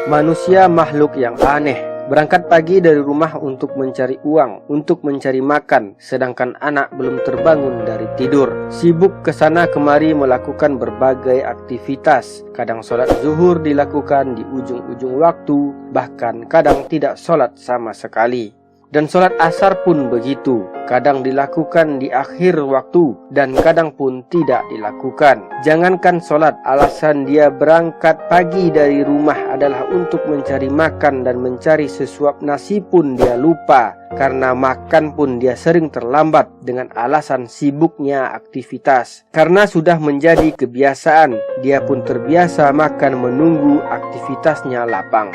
Manusia makhluk yang aneh. Berangkat pagi dari rumah untuk mencari uang, untuk mencari makan, sedangkan anak belum terbangun dari tidur. Sibuk kesana kemari melakukan berbagai aktivitas. Kadang sholat zuhur dilakukan di ujung-ujung waktu, bahkan kadang tidak sholat sama sekali. Dan sholat asar pun begitu, kadang dilakukan di akhir waktu dan kadang pun tidak dilakukan. Jangankan sholat, alasan dia berangkat pagi dari rumah adalah untuk mencari makan dan mencari sesuap nasi pun dia lupa. Karena makan pun dia sering terlambat dengan alasan sibuknya aktivitas. Karena sudah menjadi kebiasaan, dia pun terbiasa makan menunggu aktivitasnya lapang.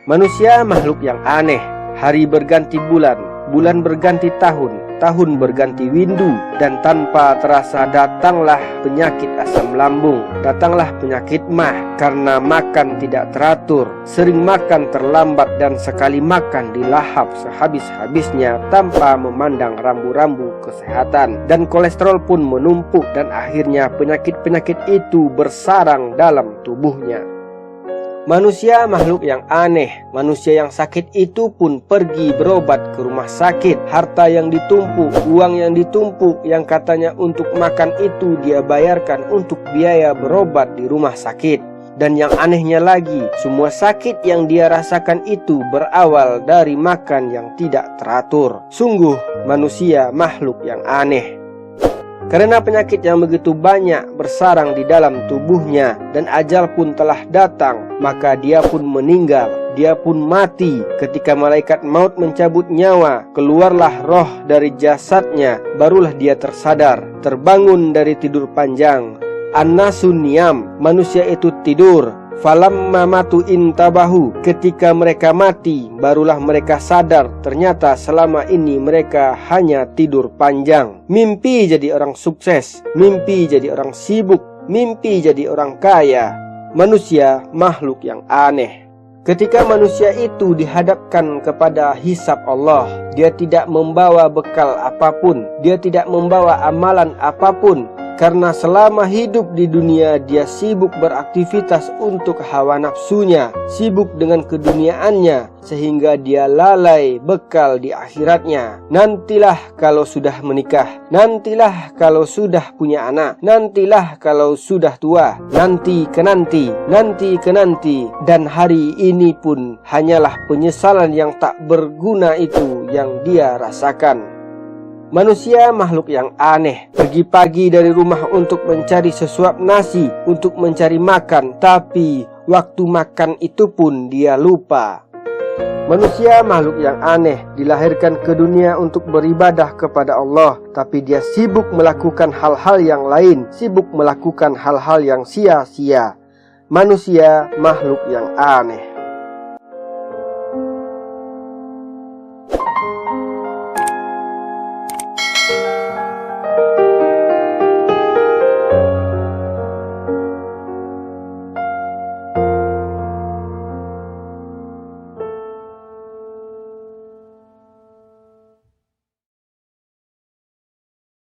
Manusia makhluk yang aneh. Hari berganti bulan, bulan berganti tahun, tahun berganti windu, dan tanpa terasa datanglah penyakit asam lambung, datanglah penyakit mah karena makan tidak teratur, sering makan terlambat dan sekali makan dilahap sehabis-habisnya tanpa memandang rambu-rambu kesehatan, dan kolesterol pun menumpuk dan akhirnya penyakit-penyakit itu bersarang dalam tubuhnya. Manusia makhluk yang aneh. Manusia yang sakit itu pun pergi berobat ke rumah sakit. Harta yang ditumpuk, uang yang ditumpuk, yang katanya untuk makan itu dia bayarkan untuk biaya berobat di rumah sakit. Dan yang anehnya lagi, semua sakit yang dia rasakan itu berawal dari makan yang tidak teratur. Sungguh manusia makhluk yang aneh. Karena penyakit yang begitu banyak bersarang di dalam tubuhnya dan ajal pun telah datang, maka dia pun meninggal, dia pun mati. Ketika malaikat maut mencabut nyawa, keluarlah roh dari jasadnya, barulah dia tersadar, terbangun dari tidur panjang. An-nasun niyam, manusia itu tidur. Falamma matu intabahu, ketika mereka mati barulah mereka sadar ternyata selama ini mereka hanya tidur panjang. Mimpi jadi orang sukses, mimpi jadi orang sibuk, mimpi jadi orang kaya. Manusia makhluk yang aneh. Ketika manusia itu dihadapkan kepada hisab Allah, dia tidak membawa bekal apapun, dia tidak membawa amalan apapun. Karena selama hidup di dunia dia sibuk beraktivitas untuk hawa nafsunya, sibuk dengan keduniaannya, sehingga dia lalai bekal di akhiratnya. Nantilah kalau sudah menikah, nantilah kalau sudah punya anak, nantilah kalau sudah tua, nanti ke nanti, nanti ke nanti. Dan hari ini pun hanyalah penyesalan yang tak berguna itu yang dia rasakan. Manusia makhluk yang aneh. Pergi pagi dari rumah untuk mencari sesuap nasi, untuk mencari makan, tapi waktu makan itu pun dia lupa. Manusia makhluk yang aneh, dilahirkan ke dunia untuk beribadah kepada Allah, tapi dia sibuk melakukan hal-hal yang lain, sibuk melakukan hal-hal yang sia-sia. Manusia makhluk yang aneh.